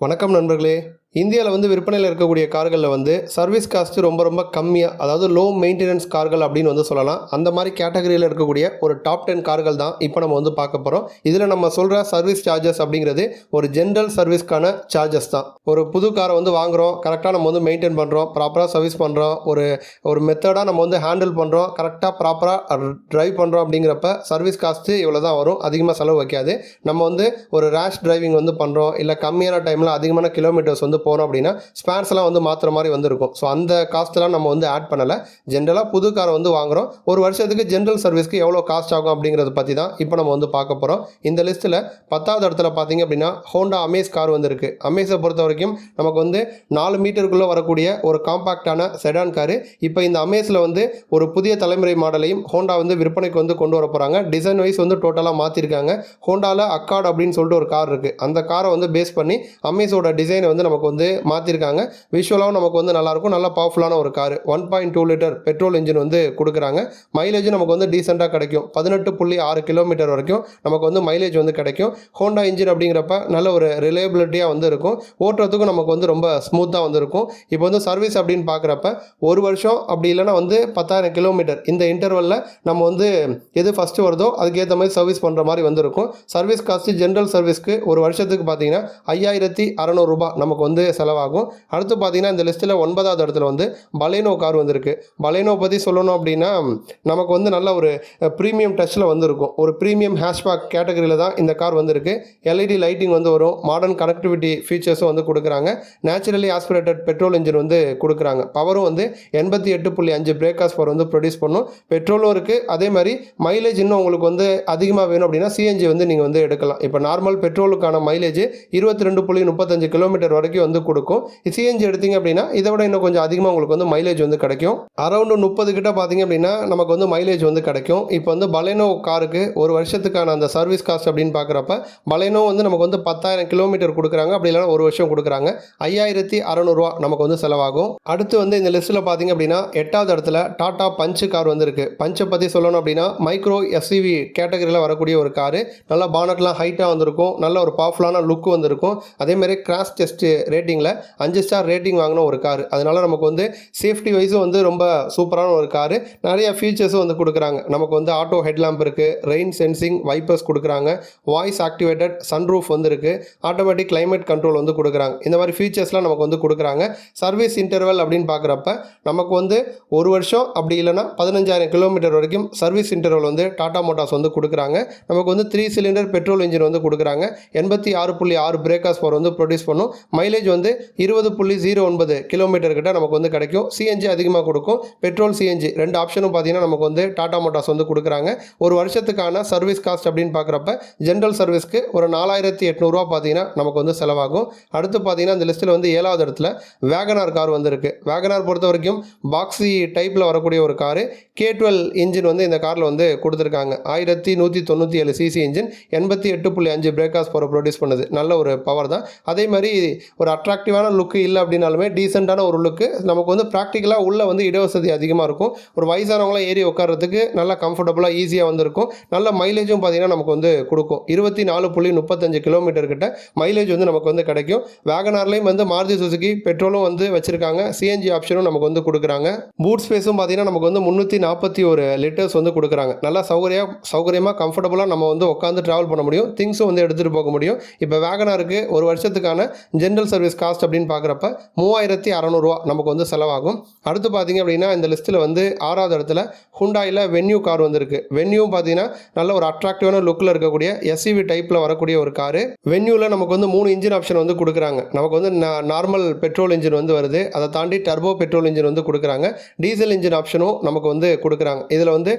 வணக்கம் நண்பர்களே. இந்தியாவில் விற்பனையில் இருக்கக்கூடிய கார்களில் சர்வீஸ் காஸ்ட்டு ரொம்ப ரொம்ப கம்மியாக, அதாவது லோ மெயின்டெனன்ஸ் கார்கள் அப்படின்னு சொல்லலாம். அந்த மாதிரி கேட்டகரியில் இருக்கக்கூடிய ஒரு டாப் 10 கார்கள் தான் இப்போ நம்ம பார்க்க போகிறோம். இதில் நம்ம சொல்கிற சர்வீஸ் சார்ஜஸ் அப்படிங்கிறது ஒரு ஜென்ரல் சர்வீஸ்க்கான சார்ஜஸ் தான். ஒரு புது காரை வாங்குகிறோம், கரெக்டாக நம்ம மெயின்டைன் பண்ணுறோம், ப்ராப்பராக சர்வீஸ் பண்ணுறோம், ஒரு மெத்தடாக நம்ம ஹேண்டில் பண்ணுறோம், கரெக்டாக ப்ராப்பராக ட்ரைவ் பண்ணுறோம். அப்படிங்கிறப்ப சர்வீஸ் காஸ்ட்டு இவ்வளோ தான் வரும், அதிகமாக செலவு வைக்காது. நம்ம ஒரு ரேஷ் டிரைவிங் பண்ணுறோம், இல்லை கம்மியான டைமில் அதிகமான கிலோமீட்டர்ஸ் போகிறோம் அப்படின்னா ஸ்பேர்ஸ்லாம் மாற்றுற மாதிரி இருக்கும். ஸோ அந்த காஸ்ட்லாம் நம்ம ஆட் பண்ணலை. ஜென்ரலாக புது காரை வாங்குகிறோம், ஒரு வருஷத்துக்கு ஜென்ரல் சர்வீஸ்க்கு எவ்வளோ காஸ்ட் ஆகும் அப்படிங்கிறத பற்றி தான் இப்போ நம்ம பார்க்க போகிறோம். இந்த லிஸ்ட்டில் 10வது இடத்துல பார்த்தீங்க அப்படின்னா ஹோண்டா அமேஸ் கார் இருக்குது. அமேஸை பொறுத்த வரைக்கும் நமக்கு 4 மீட்டருக்குள்ளே வரக்கூடிய ஒரு காம்பாக்டான செடான் காரு. இப்போ இந்த அமேஸில் ஒரு புதிய தலைமுறை மாடலையும் ஹோண்டா விற்பனைக்கு கொண்டு வர போகிறாங்க. டிசைன் வைஸ் டோட்டலாக மாற்றிருக்காங்க. ஹோண்டாவில் அக்கார்ட் அப்படின்னு சொல்லிட்டு ஒரு கார் இருக்குது. அந்த காரை பேஸ் பண்ணி அமேஸோட டிசைனை நமக்கு மாற்றிருக்காங்க. விஷுவலாகவும் நமக்கு நல்லாயிருக்கும். நல்ல பவர்ஃபுல்லான ஒரு கார். 1.2 லிட்டர் பெட்ரோல் இன்ஜின் கொடுக்குறாங்க. மைலேஜ் நமக்கு டீசெண்டாக கிடைக்கும். 18.6 கிலோமீட்டர் வரைக்கும் நமக்கு மைலேஜ் கிடைக்கும். ஹோண்டா இன்ஜின் அப்படிங்கிறப்ப நல்ல ஒரு ரிலையபிலிட்டியாக இருக்கும். ஓட்டுறதுக்கும் நமக்கு ரொம்ப ஸ்மூத்தாக இருக்கும். இப்போ சர்வீஸ் அப்படின்னு பார்க்குறப்ப ஒரு வருஷம் அப்படி இல்லைன்னா 10,000 கிலோமீட்டர் இந்த இன்டர்வலில் நம்ம எது ஃபஸ்ட்டு வருதோ அதுக்கேற்ற மாதிரி சர்வீஸ் பண்ணுற மாதிரி இருக்கும். சர்வீஸ் காஸ்ட்டு ஜென்ரல் சர்வீஸ்க்கு ஒரு வருஷத்துக்கு பார்த்தீங்கன்னா 5,600 ரூபாய் நமக்கு செலவாகும். அடுத்து பார்த்தீங்கன்னா இந்த லிஸ்ட்டில் 9வது இடத்துல பலேனோ கார் வந்திருக்கு. பலேனோ பற்றி சொல்லணும் அப்படின்னா நமக்கு நல்ல ஒரு ப்ரீமியம் டச்சில் இருக்கும். ஒரு ப்ரீமியம் ஹேஷ்பேக் கேட்டகரியில் தான் இந்த கார் வந்திருக்கு. எல்இடி லைட்டிங் வரும். மாடர்ன் கனெக்டிவிட்டி ஃபீச்சர்ஸும் கொடுக்குறாங்க. நேச்சுரலி ஆஸ்பிரேட்டட் பெட்ரோல் இன்ஜின் கொடுக்குறாங்க. பவரும் 88.5 பிரேக்கர்ஸ் பவர் ப்ரொடியூஸ் பண்ணும். பெட்ரோலும் இருக்குது. அதே மாதிரி மைலேஜ் இன்னும் உங்களுக்கு அதிகமாக வேணும் அப்படின்னா சிஎன்ஜி நீங்கள் எடுக்கலாம். இப்போ நார்மல் பெட்ரோலுக்கான மைலேஜ் 22.35 கிலோமீட்டர் வரைக்கும் கொடுக்கும். சிஎன்ஜி எடுத்தீங்க அப்படின்னா இதை விட இன்னும் கொஞ்சம் அதிகமாக உங்களுக்கு மைலேஜ் கிடைக்கும். அரௌண்ட் 30 கிட்ட பார்த்தீங்க அப்படின்னா நமக்கு மைலேஜ் கிடைக்கும். இப்போ பலேனோ காருக்கு ஒரு வருஷத்துக்கான அந்த சர்வீஸ் காஸ்ட் அப்படின்னு பார்க்குறப்ப பலேனோ நமக்கு 10,000 கிலோமீட்டர் கொடுக்குறாங்க. அப்படி இல்லைனா ஒரு வருஷம் கொடுக்குறாங்க. 5,600 ரூபா நமக்கு செலவாகும். அடுத்து இந்த லிஸ்ட்டில் பார்த்தீங்க அப்படின்னா 8வது இடத்துல டாடா பஞ்ச் கார் இருக்குது. பஞ்சை பற்றி சொல்லணும் அப்படின்னா மைக்ரோ எஸ்யூவி கேட்டகரியில் வரக்கூடிய ஒரு காரு. நல்லா பானட்லாம் ஹைட்டாக வந்திருக்கும். நல்ல ஒரு பவர்ஃபுல்லான லுக்கு வந்திருக்கும். அதேமாதிரி கிராஷ் டெஸ்ட் ரேட்டிங்கில் 5 ஸ்டார் ரேட்டிங் வாங்கின ஒரு கார். அதனால் நமக்கு சேஃப்டி வைஸும் ரொம்ப சூப்பரான ஒரு காரு. நிறைய ஃபீச்சர்ஸும் கொடுக்குறாங்க. நமக்கு ஆட்டோ ஹெட்லாம்ப் இருக்குது, ரெயின் சென்சிங் வைப்பர்ஸ் கொடுக்குறாங்க, வாய்ஸ் ஆக்டிவேட்டட் சன்ரூஃப் இருக்குது, ஆட்டோமேட்டிக் கிளைமேட் கண்ட்ரோல் கொடுக்குறாங்க. இந்த மாதிரி ஃபீச்சர்ஸ்லாம் நமக்கு கொடுக்குறாங்க. சர்வீஸ் இன்டர்வல் அப்படின்னு பார்க்குறப்ப நமக்கு ஒரு வருஷம் அப்படி இல்லைனா 15,000 கிலோமீட்டர் வரைக்கும் சர்வீஸ் இன்டர்வல் டாடா மோட்டார்ஸ் கொடுக்குறாங்க. நமக்கு 3 சிலிண்டர் பெட்ரோல் இன்ஜின் கொடுக்குறாங்க. 86.6 பிரேக்கர்ஸ் பவர் ப்ரொடியூஸ் பண்ணும். மைலேஜ் 20.09 கிலோமீட்டர் கிட்ட நமக்கு கிடைக்கும். சிஎன்ஜி அதிகமாக கொடுக்கும். பெட்ரோல் சிஎன்ஜி 2 ஆப்ஷனும் பார்த்தீங்கன்னா நமக்கு டாடா மோட்டார்ஸ் கொடுக்குறாங்க. ஒரு வருஷத்துக்கான சர்வீஸ் காஸ்ட் அப்படின்னு பார்க்குறப்ப ஜென்ரல் சர்வீஸ்க்கு ஒரு 4,800 ரூபா பார்த்தீங்கன்னா நமக்கு செலவாகும். அடுத்து பார்த்தீங்கன்னா இந்த லிஸ்ட்டில் 7வது இடத்துல வேகனார் கார் இருக்குது. வேகனார் பொறுத்த வரைக்கும் பாக்ஸி டைப்பில் வரக்கூடிய ஒரு காரு. K12 இன்ஜின் இந்த காரில் கொடுத்துருக்காங்க. 1197 CC engine, 88.5 breakers power produce பண்ணுது. நல்ல ஒரு பவர் தான். அதே மாதிரி ஒரு அட்ராக்டிவான லுக்கு இல்லை அப்படின்னாலுமே டீசெண்டான ஒரு லுக்கு. நமக்கு ப்ராக்டிக்கலாக உள்ள இடவசதி அதிகமாக இருக்கும். ஒரு வயசானவங்களாம் ஏறி உட்கார்றதுக்கு நல்லா கம்ஃபர்டபுளாக ஈஸியாக இருக்கும். நல்ல மைலேஜும் பார்த்தீங்கன்னா நமக்கு கொடுக்கும். 24.35 கிலோமீட்டர் கிட்ட மைலேஜ் நமக்கு கிடைக்கும். வேகனார்லேயும் மாருதி சுசுகி பெட்ரோலும் வச்சுருக்காங்க. சிஎன்ஜி ஆப்ஷனும் நமக்கு கொடுக்குறாங்க. பூட் ஸ்பேஸும் பார்த்தீங்கன்னா நமக்கு 341 லிட்டர்ஸ் கொடுக்குறாங்க. நல்லா சௌகரியமாக கம்ஃபர்டபுளாக நம்ம உட்காந்து ட்ராவல் பண்ண முடியும். திங்ஸும் எடுத்துகிட்டு போக முடியும். இப்போ வேகனாருக்கு ஒரு வருஷத்துக்கான ஜென்ரல் சர்வீஸ் காஸ்ட் அப்படின்னு பார்க்குறப்ப 3,600 ரூபா நமக்கு செலவாகும். அடுத்து பார்த்தீங்க அப்படின்னா இந்த லிஸ்ட்டில் 6வது இடத்துல ஹுண்டாயில் வென்யூ கார் இருக்குது. வென்யூவும் பார்த்தீங்கன்னா நல்ல ஒரு அட்ராக்டிவான லுக்கில் இருக்கக்கூடிய எஸ்யூவி டைப்பில் வரக்கூடிய ஒரு காரு. வென்யூவில் நமக்கு 3 இன்ஜின் ஆப்ஷன் கொடுக்குறாங்க. நமக்கு நார்மல் பெட்ரோல் இன்ஜின் வருது. அதை தாண்டி டர்போ பெட்ரோல் இன்ஜின் கொடுக்குறாங்க. டீசல் இன்ஜின் ஆப்ஷனும் நமக்கு கொடுக்குறாங்க. இதில்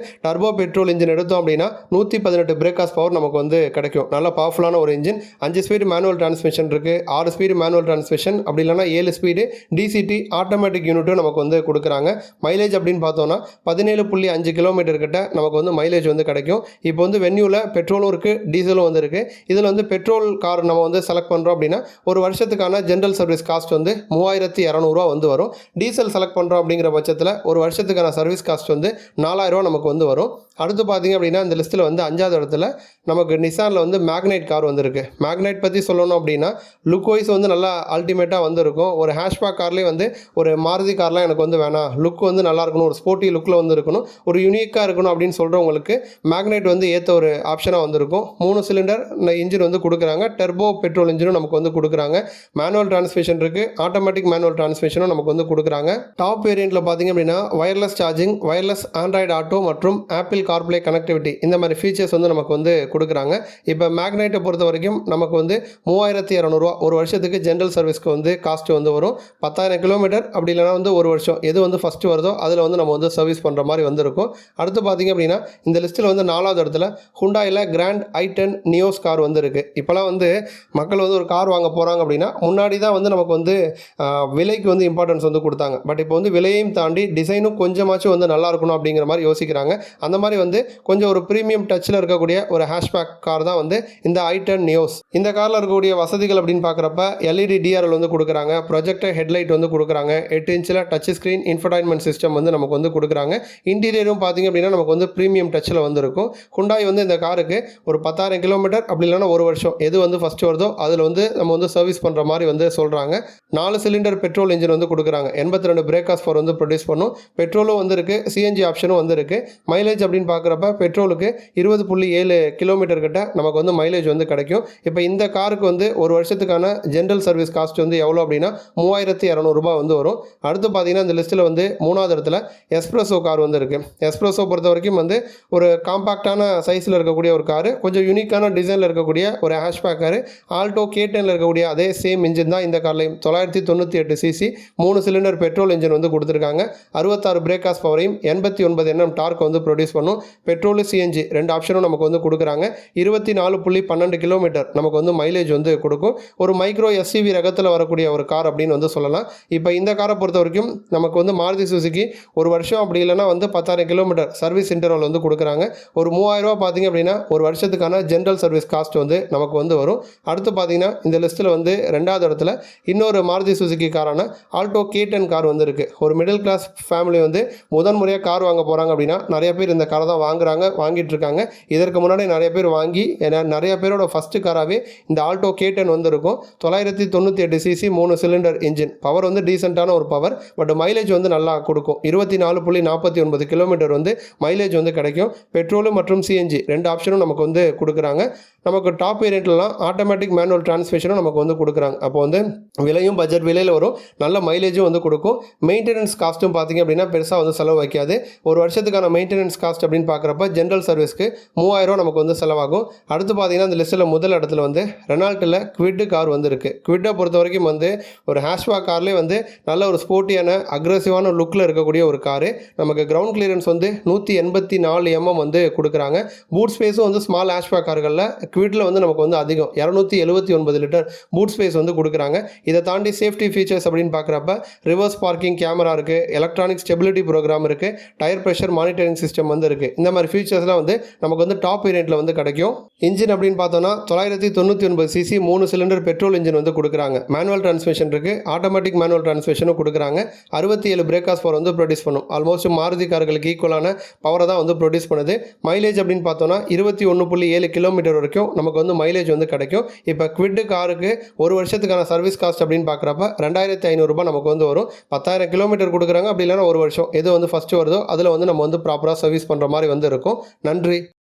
டர்போ பெட்ரோல் இன்ஜின் எடுத்தோம் அப்படின்னா 118 பிரேக்கர்ஸ் பவர் நமக்கு கிடைக்கும். நல்ல பவர்ஃபுல்லான ஒரு இன்ஜின். 5 ஸ்பீடு மேனுவல் டிரான்ஸ்மிஷன் இருக்குது, 6 ஸ்பீடு மேனுவல் டிரான்ஸ்மிஷன், அப்படி இல்லைனா 7 ஸ்பீடு டிசிடி ஆட்டோமேட்டிக் யூனிட்டும் நமக்கு வந்து கொடுக்குறாங்க. மைலேஜ் அப்படின்னு பார்த்தோன்னா 17.5 கிலோமீட்டர் கிட்ட நமக்கு வந்து மைலேஜ் வந்து கிடைக்கும். இப்போ வந்து வென்யூவில் பெட்ரோலும் இருக்குது, டீசலும் வந்து இருக்குது. இதில் வந்து பெட்ரோல் கார் நம்ம வந்து செலக்ட் பண்ணுறோம் அப்படின்னா ஒரு வருஷத்துக்கான ஜென்ரல் சர்வீஸ் காஸ்ட் வந்து 3200 வந்து வரும். டீசல் செலக்ட் பண்ணுறோம் அப்படிங்கிற பட்சத்தில் ஒரு வருஷத்துக்கான சர்வீஸ் காஸ்ட் வந்து 4000 நமக்கு வந்து வரும். அடுத்து பார்த்திங்க அப்படின்னா இந்த லிஸ்ட்டில் வந்து 5வது இடத்துல நமக்கு நிசானில் வந்து மேக்னைட் கார் வந்துருக்கு. மேக்னைட் பற்றி சொல்லணும் அப்படின்னா லுக் வைஸ் வந்து நல்லா அல்டிமேட்டாக வந்துருக்கும். ஒரு ஹேஷ்பேக் கார்லேயே வந்து ஒரு மாருதி கார்லாம் எனக்கு வந்து வேணாம், லுக் வந்து நல்லா இருக்கணும், ஒரு ஸ்போர்ட்டி லுக்கில் வந்து இருக்கணும், ஒரு யூனிக்காக இருக்கணும் அப்படின்னு சொல்கிறவங்களுக்கு மேக்னைட் வந்து ஏற்ற ஒரு ஆப்ஷனாக வந்திருக்கும். 3 சிலிண்டர் இன்ஜின் வந்து கொடுக்குறாங்க. டர்போ பெட்ரோல் இன்ஜினும் நமக்கு வந்து கொடுக்குறாங்க. மேனுவல் டிரான்ஸ்மிஷன் இருக்குது, ஆட்டோமேட்டிக் மேனுவல் டிரான்ஸ்மிஷனும் நமக்கு வந்து கொடுக்குறாங்க. டாப் வேரியண்ட்டில் பார்த்திங்க அப்படின்னா wireless charging, wireless Android auto மற்றும் ஆப்பிள் கார்ப்ளே கனெக்டிவிட்டி இந்த மாதிரி ஃபீச்சர்ஸ் வந்து நமக்கு வந்து கொடுக்குறாங்க. இப்போ மேக்னைட்டை பொறுத்த வரைக்கும் நமக்கு வந்து 3200 ஒரு வருஷத்துக்கு ஜென்ரல் சர்வீஸ்க்கு வந்து காஸ்ட் வந்து வரும். 10,000 கிலோமீட்டர் அப்படி இல்லைனா வந்து ஒரு வருஷம் எது வந்து ஃபஸ்ட்டு வருதோ அதில் வந்து நம்ம வந்து சர்வீஸ் பண்ணுற மாதிரி வந்திருக்கும். அடுத்து பார்த்திங்க அப்படின்னா இந்த லிஸ்ட்டில் வந்து 4வது இடத்துல ஹுண்டாயில் கிராண்ட் i10 நியோஸ் கார் வந்து இருக்குது. இப்போலாம் வந்து மக்கள் வந்து ஒரு கார் வாங்க போகிறாங்க அப்படின்னா முன்னாடி தான் வந்து நமக்கு வந்து விலைக்கு வந்து இம்பார்ட்டன்ஸ் வந்து கொடுத்தாங்க. பட் இப்போ வந்து விலையையும் தாண்டி டிசைனும் கொஞ்சமாச்சும் வந்து நல்லா இருக்கணும் அப்படிங்கிற மாதிரி யோசிக்கிறாங்க. அந்த மாதிரி வந்து கொஞ்சம் ஒரு ப்ரீமியம் டச்சில் இருக்கக்கூடிய ஒரு ஹேஷ்பேக் கார் தான் வந்து இந்த i10 நியோஸ். இந்த காரில் இருக்கக்கூடிய வசதிகள் அப்படின்னு பார்க்குறப்ப எல்இடி டிஆர்எல் வந்து கொடுக்குறாங்க, ப்ரொஜெக்டர் ஹெட்லைட் வந்து கொடுக்குறாங்க, 8 இன்ச்சில் டச் ஸ்க்ரீன் இன்ஃபர்டைன்மெண்ட் சிஸ்டம் வந்து நமக்கு வந்து கொடுக்குறாங்க. இன்டீரியரும் பார்த்திங்க அப்படின்னா நமக்கு வந்து ப்ரீமியம் டச்சில் வந்து இருக்கும். ஹுண்டாய் வந்து இந்த காருக்கு ஒரு 10,000 கிலோமீட்டர் அப்படி இல்லைனா ஒரு வருஷம் எது வந்து ஃபஸ்ட்டு வருதோ அதில் வந்து நம்ம வந்து சர்வீஸ் பண்ணுற மாதிரி வந்து சொல்கிறாங்க. 4 சிலிண்டர் பெட்ரோல் இன்ஜின் வந்து கொடுக்குறாங்க. 82 பிரேக் ஹார்ஸ் பவர் வந்து ப்ரொடியூஸ் பண்ணும். பெட்ரோலும் வந்து இருக்குது, சிஎன்ஜி ஆப்ஷனும் வந்து இருக்குது. மைலேஜ் அப்படின்னு பார்க்குறப்ப பெட்ரோலுக்கு 20.7 கிலோமீட்டர் கிட்ட நமக்கு வந்து மைலேஜ் வந்து கிடைக்கும். இப்போ இந்த காருக்கு வந்து ஒரு வருஷத்துக்கான ஜென்ரல் சர்வீஸ் காஸ்ட் வந்து எவ்வளோ அப்படின்னா 3200 வந்து வரும். அடுத்து பார்த்தீங்கன்னா இந்த லிஸ்ட்டில் வந்து 3வது இடத்துல எஸ்ப்ரெஸோ கார் வந்து இருக்குது. எஸ்ப்ரெஸோ பொறுத்த வரைக்கும் வந்து ஒரு காம்பாக்டான சைஸில் இருக்கக்கூடிய ஒரு காரு, கொஞ்சம் யூனிக்கான டிசைனில் இருக்கக்கூடிய ஒரு ஹேஷ்பேக் காரு. ஆல்டோ K10ல் இருக்கக்கூடிய அதே சேம் இன்ஜின் தான் இந்த கார்லையும் 998 சிசி 3 சிலிண்டர் பெட்ரோல் இன்ஜின் வந்து கொடுத்துருக்காங்க. 66 பிரேக் ஹார்ஸ் பவரையும் 89 Nm டார்க் வந்து ப்ரொடியூஸ் பண்ணும். பெட்ரோல் சிஎன்ஜி 2 ஆப்ஷனும் நமக்கு வந்து கொடுக்குறாங்க. 24.12 கிலோமீட்டர் நமக்கு வந்து மைலேஜ் வந்து கொடுக்கும். ஒரு மைக்ரோ எஸ்யூவி ரகத்தில் வரக்கூடிய ஒரு கார் அப்படின்னு வந்து சொல்லலாம். இப்போ இந்த காரை பொறுத்த வரைக்கும் நமக்கு வந்து மாருதி சுசுகி ஒரு வருஷம் அப்படி இல்லைனா வந்து 10,000 கிலோமீட்டர் சர்வீஸ் இன்டர்வல் வந்து கொடுக்குறாங்க. ஒரு 3000 பார்த்திங்க அப்படின்னா ஒரு வருஷத்துக்கான ஜென்ரல் சர்வீஸ் காஸ்ட் வந்து நமக்கு வந்து வரும். அடுத்து பார்த்திங்கன்னா இந்த லிஸ்ட்டில் வந்து 2வது இடத்துல இன்னொரு மாருதி சுசுகி காரான ஆல்டோ K10 கார் வந்து இருக்குது. ஒரு மிடில் கிளாஸ் ஃபேமிலி வந்து முதன்முறையாக கார் வாங்க போகிறாங்க அப்படின்னா நிறைய பேர் இந்த காரை தான் வாங்கிட்டு இருக்காங்க. இதற்கு முன்னாடி நிறைய பேர் வாங்கி நிறைய பேரோட ஃபஸ்ட்டு காராகவே இந்த ஆல்டோ K10 வந்து இருக்கும். 998 சிசி 3 சிலிண்டர் இன்ஜின். பவர் வந்து டீசெண்டான ஒரு பவர், பட் மைலேஜ் வந்து நல்லா கொடுக்கும். 24.49 கிலோமீட்டர் வந்து மைலேஜ் வந்து கிடைக்கும். பெட்ரோலு மற்றும் சிஎன்ஜி 2 ஆப்ஷனும் நமக்கு வந்து கொடுக்குறாங்க. நமக்கு டாப் வேரியண்ட்லாம் ஆட்டோமேட்டிக் மேனுவல் டிரான்ஸ்மிஷனும் நமக்கு வந்து கொடுக்குறாங்க. அப்போ வந்து விலையும் பட்ஜெட் விலையில் வரும், நல்ல மைலேஜும் வந்து கொடுக்கும். மெயின்டெனன்ஸ் காஸ்ட்டும் பார்த்திங்க அப்படின்னா பெருசாக வந்து செலவு வைக்காது. ஒரு வருஷத்துக்கான மெயின்டெனன்ஸ் காஸ்ட் அப்படின்னு பார்க்குறப்ப ஜென்ரல் சர்வீஸ்க்கு 3000 நமக்கு வந்து செலவாகும். அடுத்து பார்த்திங்கன்னா இந்த லிஸ்ட்டில் முதல் இடத்துல வந்து ரெனால்ட்டில் குவிட் கார் வந்து இருக்குது. குவிட்டை பொறுத்த வரைக்கும் வந்து ஒரு ஹேஷ்பேக் கார்லேயே வந்து நல்ல ஒரு ஸ்போர்ட்டியான அக்ரெசிவான லுக்கில் இருக்கக்கூடிய ஒரு காரு. நமக்கு கிரவுண்ட் கிளியரன்ஸ் வந்து 184 mm வந்து கொடுக்குறாங்க. பூட் ஸ்பேஸும் வந்து ஸ்மால் ஹேஷ்பேக் கார்களில் குவிட்டில் வந்து நமக்கு வந்து அதிகம் 279 லிட்டர் பூட் ஸ்பேஸ் வந்து கொடுக்குறாங்க. இதை தாண்டி சேஃப்டி ஃபீச்சர்ஸ் அப்படின்னு பார்க்குறப்ப ரிவர்ஸ் பார்க்கிங் கேமரா இருக்குது, எலக்ட்ரானிக் ஸ்டெபிலிட்டி ப்ரோக்ராம் இருக்குது, டயர் ப்ரெஷர் மானிட்டரிங் சிஸ்டம் வந்து இருக்குது. இந்த மாதிரி ஃபீச்சர்ஸ்லாம் வந்து நமக்கு வந்து டாப் வேரியண்ட்டில் வந்து கிடைக்கும். இன்ஜின் அப்படின்னு பார்த்தோன்னா 999 சிசி 3 சிலிண்டர் பெட்ரோல் இன்ஜின் வந்து கொடுக்குறாங்க. மேனுவல் டிரான்ஸ்மிஷன் இருக்குது, ஆட்டோமேட்டிக் மேனுவல் டிரான்ஸ்மிஷனும் கொடுக்குறாங்க. 67 பிரேக் ஹார்ஸ் பவர் வந்து ப்ரொடியூஸ் பண்ணும். ஆல்மோஸ்ட் மாருதி கார்களுக்கு ஈக்குவலான பவரை தான் வந்து ப்ரொடியூஸ் பண்ணுது. மைலேஜ் அப்படின்னு பார்த்தோன்னா 21.7 கிலோமீட்டர் வரைக்கும் நமக்கு வந்து மைலேஜ் வந்து கிடைக்கும். இப்போ குவிட் காருக்கு ஒரு வருஷத்துக்கான சர்வீஸ் காஸ்ட் அப்படின்னு பார்க்குறப்ப 2500 நமக்கு வந்து வரும். 10,000 கிலோமீட்டர் கொடுக்குறாங்க, அப்படி இல்லைனா ஒரு வருஷம் எது வந்து ஃபஸ்ட்டு வருதோ அதில் வந்து நம்ம வந்து ப்ராப்பராக சர்வீஸ் பண்ணுற மாதிரி வந்து இருக்கும். நன்றி.